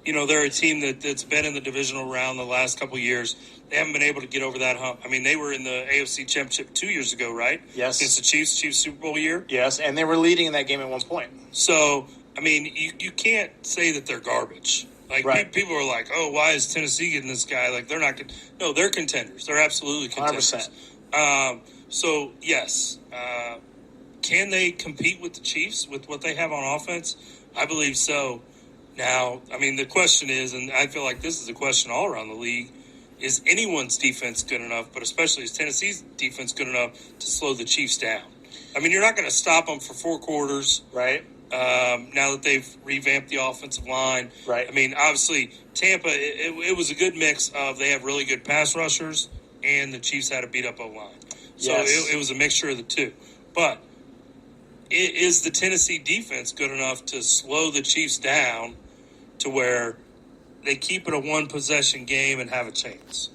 they're a team that's been in the divisional round the last couple of years. They haven't been able to get over that hump. I mean, they were in the AFC Championship 2 years ago, right? Yes. Against the Chiefs Super Bowl year? Yes, and they were leading in that game at one point. So, I mean, you can't say that they're garbage. Like, right. People are like, oh, why is Tennessee getting this guy? Like, they're not – no, they're contenders. They're absolutely contenders. 100%. So, yes. Can they compete with the Chiefs with what they have on offense? I believe so. Now, I mean, the question is, and I feel like this is a question all around the league, is anyone's defense good enough, but especially is Tennessee's defense good enough to slow the Chiefs down? I mean, you're not going to stop them for 4 quarters. Right. Now that they've revamped the offensive line. Right. I mean, obviously, Tampa, it was a good mix of they have really good pass rushers and the Chiefs had a beat-up O-line. So yes. it was a mixture of the two. But is the Tennessee defense good enough to slow the Chiefs down to where they keep it a one-possession game and have a chance?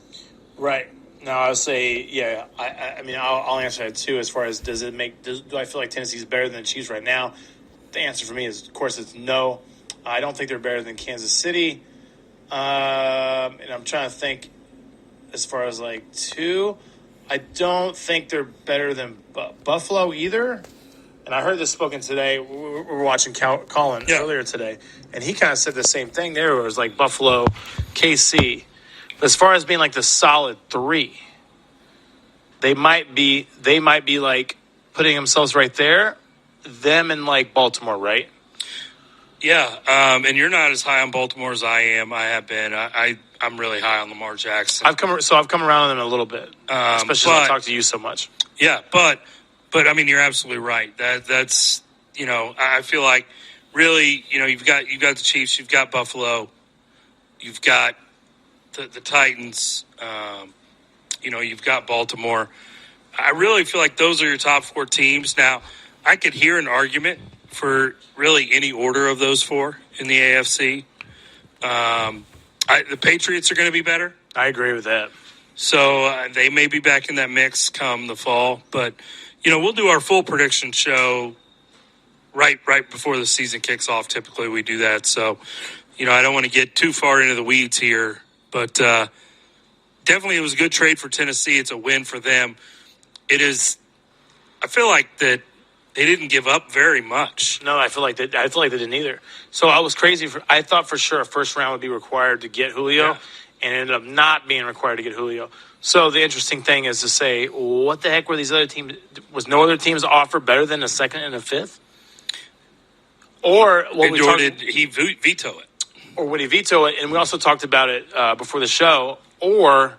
Right. No, I would say, yeah. I mean, I'll answer that too. As far as do I feel like Tennessee's better than the Chiefs right now? The answer for me is, of course, it's no. I don't think they're better than Kansas City. And I'm trying to think as far as like 2. I don't think they're better than Buffalo either. And I heard this spoken today. We were watching Colin earlier today, and he kind of said the same thing there. It was like Buffalo, KC. But as far as being like the solid 3, they might be like putting themselves right there, them and like Baltimore, right? Yeah, and you're not as high on Baltimore as I am. I have been. I'm really high on Lamar Jackson. I've come around on them a little bit, especially since I talk to you so much. Yeah, but I mean, you're absolutely right. That's I feel like really, you've got the Chiefs, you've got Buffalo, you've got the Titans, you've got Baltimore. I really feel like those are your top 4 teams. Now, I could hear an argument for really any order of those 4 in the AFC. The Patriots are going to be better. I agree with that. So they may be back in that mix come the fall. But, we'll do our full prediction show right before the season kicks off. Typically we do that. So, I don't want to get too far into the weeds here. But definitely it was a good trade for Tennessee. It's a win for them. It is – I feel like that they didn't give up very much. No, I feel like they didn't either. So I was crazy. I thought for sure a first round would be required to get Julio, and it ended up not being required to get Julio. So the interesting thing is to say, what the heck were these other teams? Was no other teams offer better than a 2nd and a 5th? Or did he veto it? Or would he veto it? And we also talked about it before the show. Or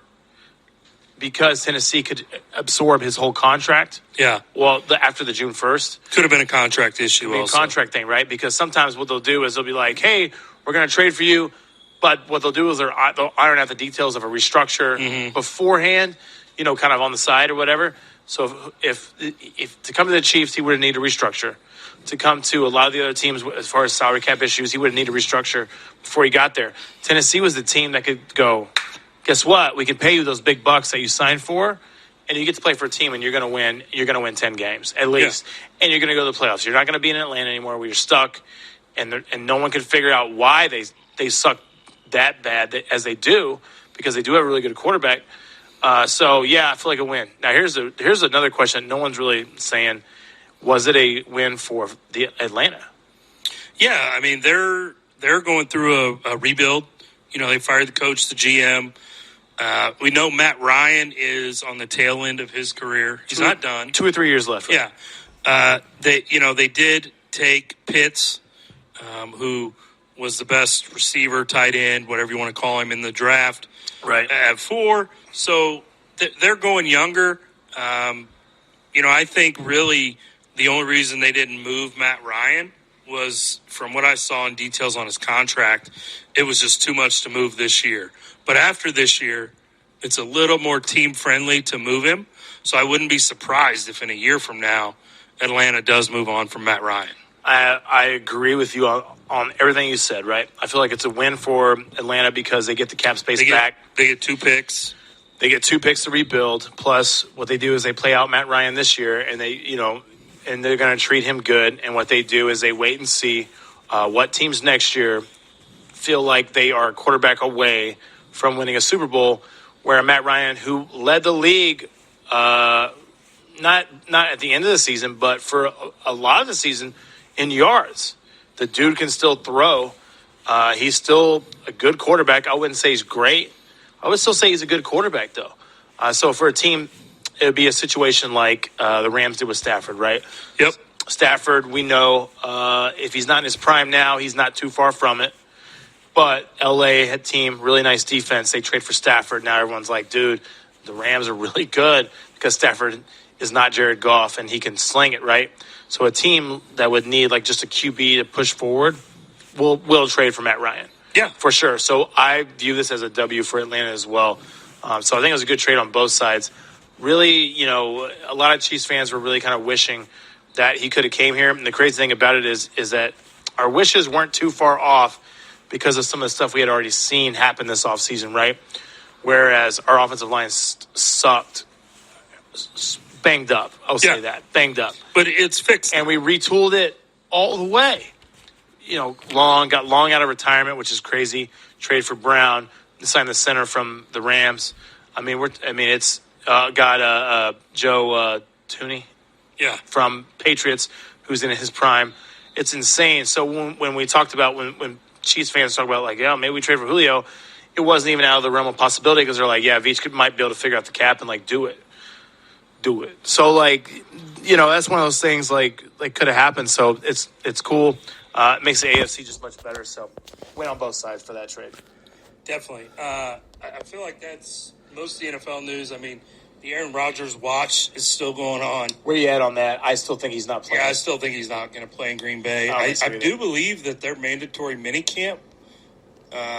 because Tennessee could absorb his whole contract. Yeah. Well, after the June 1st. Could have been a contract issue also. A contract thing, right? Because sometimes what they'll do is they'll be like, hey, we're going to trade for you. But what they'll do is they'll iron out the details of a restructure beforehand, kind of on the side or whatever. So if to come to the Chiefs, he would need a restructure. To come to a lot of the other teams, as far as salary cap issues, he would need a restructure before he got there. Tennessee was the team that could go, guess what? We can pay you those big bucks that you signed for, and you get to play for a team, and you're going to win. You're going to win 10 games at least, and you're going to go to the playoffs. You're not going to be in Atlanta anymore where you're stuck, and no one can figure out why they suck that bad as they do, because they do have a really good quarterback. So yeah, I feel like a win. Now here's another question that no one's really saying. Was it a win for the Atlanta? Yeah, I mean they're going through a rebuild. They fired the coach, the GM. We know Matt Ryan is on the tail end of his career. He's not done. 2 or 3 years left. Right? Yeah. They did take Pitts, who was the best receiver, tight end, whatever you want to call him in the draft. Right. At 4. So they're going younger. I think really the only reason they didn't move Matt Ryan was, from what I saw in details on his contract, it was just too much to move this year. But after this year, it's a little more team-friendly to move him. So I wouldn't be surprised if in a year from now, Atlanta does move on from Matt Ryan. I agree with you on everything you said, right? I feel like it's a win for Atlanta because they get the cap space back. They get 2 picks. They get 2 picks to rebuild. Plus, what they do is they play out Matt Ryan this year, and and they're going to treat him good. And what they do is they wait and see what teams next year feel like they are a quarterback away from winning a Super Bowl, where Matt Ryan, who led the league, not at the end of the season, but for a lot of the season in yards. The dude can still throw. He's still a good quarterback. I wouldn't say he's great. I would still say he's a good quarterback, though. So for a team, it would be a situation like the Rams did with Stafford, right? Yep. Stafford, we know if he's not in his prime now, he's not too far from it. But L.A. had team, really nice defense. They trade for Stafford. Now everyone's like, dude, the Rams are really good because Stafford is not Jared Goff and he can sling it, right? So a team that would need like just a QB to push forward will trade for Matt Ryan. Yeah. For sure. So I view this as a W for Atlanta as well. So I think it was a good trade on both sides. Really, a lot of Chiefs fans were really kind of wishing that he could have came here. And the crazy thing about it is that our wishes weren't too far off because of some of the stuff we had already seen happen this offseason, right? Whereas our offensive line sucked, banged up. I'll say that, banged up. But it's fixed. And we retooled it all the way. Got Long out of retirement, which is crazy. Trade for Brown, signed the center from the Rams. It's got Joe Tooney, from Patriots, who's in his prime. It's insane. So when we talked about when Chiefs fans talk about like, maybe we trade for Julio, it wasn't even out of the realm of possibility because they're like, Veach might be able to figure out the cap and like do it. So like, that's one of those things like could have happened. So it's cool. It makes the AFC just much better. So win on both sides for that trade. Definitely. I feel like that's most of the NFL news. I mean, the Aaron Rodgers watch is still going on. Where you at on that? I still think he's not playing. Yeah, I still think he's not going to play in Green Bay. I do believe that their mandatory minicamp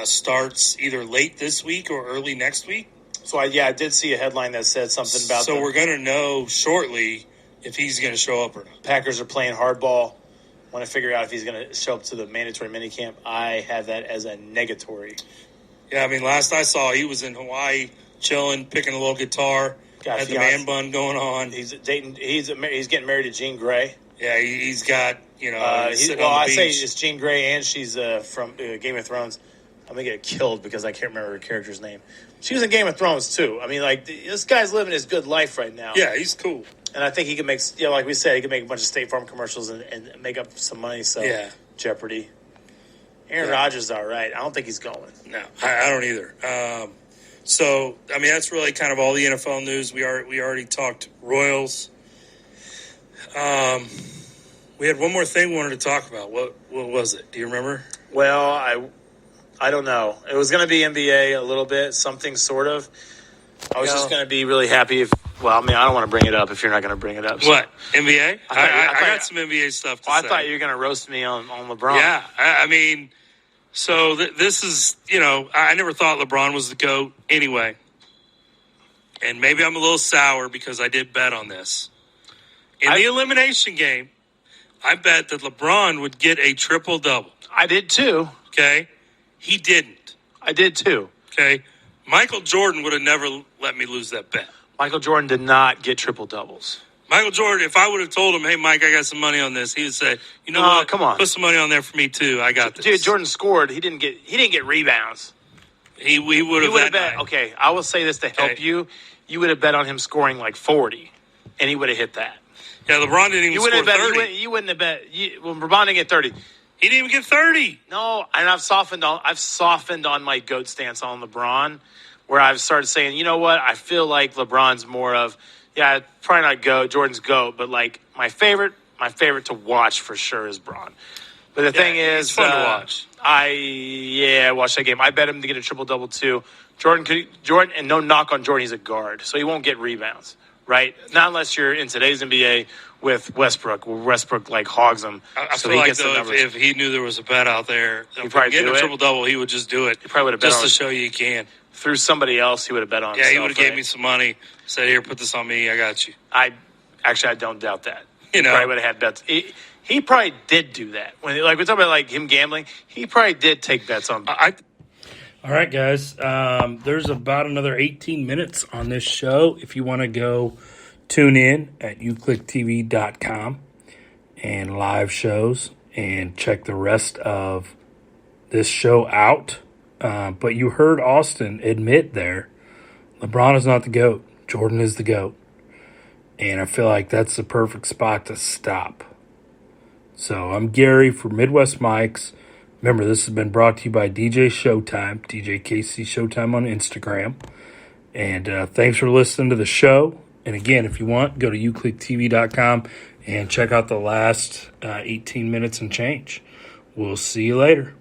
starts either late this week or early next week. So, I did see a headline that said something about So we're going to know shortly if he's going to show up or not. Packers are playing hardball. Want to figure out if he's going to show up to the mandatory minicamp. I have that as a negatory. Yeah, last I saw, he was in Hawaii chilling, picking a little guitar. Had the man bun going on. He's dating. He's getting married to Jean Grey. Yeah, he's got sitting on the beach. I say it's Jean Grey, and she's from Game of Thrones. I'm gonna get killed because I can't remember her character's name. She was in Game of Thrones too. This guy's living his good life right now. Yeah, he's cool, and I think he can make. Like we said, he can make a bunch of State Farm commercials and make up some money. So Jeopardy. Aaron Rodgers is all right. I don't think he's going. No, I don't either. So, that's really kind of all the NFL news. We already talked Royals. We had one more thing we wanted to talk about. What was it? Do you remember? Well, I don't know. It was going to be NBA a little bit, something sort of. I was just going to be really happy if – I don't want to bring it up if you're not going to bring it up. So. What? NBA? I got some NBA stuff to say. I thought you were going to roast me on LeBron. Yeah, So this is, I never thought LeBron was the GOAT anyway. And maybe I'm a little sour because I did bet on this. In the elimination game, I bet that LeBron would get a triple-double. I did too. Okay? He didn't. I did too. Okay? Michael Jordan would have never let me lose that bet. Michael Jordan did not get triple-doubles. Michael Jordan, if I would have told him, hey, Mike, I got some money on this, he would say, what? Come on. Put some money on there for me, too. I got this. Dude, Jordan scored. He didn't get rebounds. He would have bet. Night. Okay, I will say this to help you. You would have bet on him scoring like 40, and he would have hit that. Yeah, LeBron didn't even score 30. You wouldn't have bet. LeBron didn't get 30. He didn't even get 30. No, and I've softened on my GOAT stance on LeBron, where I've started saying, you know what? I feel like LeBron's more of, probably not GOAT, Jordan's GOAT, but like my favorite to watch for sure is Bron. But the thing is, it's fun to watch. I watched that game. I bet him to get a triple-double too. Jordan, and no knock on Jordan, he's a guard, so he won't get rebounds, right? Not unless you're in today's NBA with Westbrook, where Westbrook like hogs him. I feel like though, if he knew there was a bet out there, he'd probably getting a triple-double, he would just do it. He probably would have bet just on to show you can. Through somebody else, he would have bet on. Yeah, he would have gave me some money. Said, "Here, put this on me. I got you." I don't doubt that. He probably would have had bets. He probably did do that. When we're talking about like him gambling, he probably did take bets on. All right, guys. There's about another 18 minutes on this show. If you want to go tune in at UClickTV.com and live shows and check the rest of this show out. But you heard Austin admit there, LeBron is not the GOAT. Jordan is the GOAT. And I feel like that's the perfect spot to stop. So I'm Gary for Midwest Mics. Remember, this has been brought to you by DJ Showtime, DJ KC Showtime on Instagram. And thanks for listening to the show. And again, if you want, go to UClickTV.com and check out the last 18 minutes and change. We'll see you later.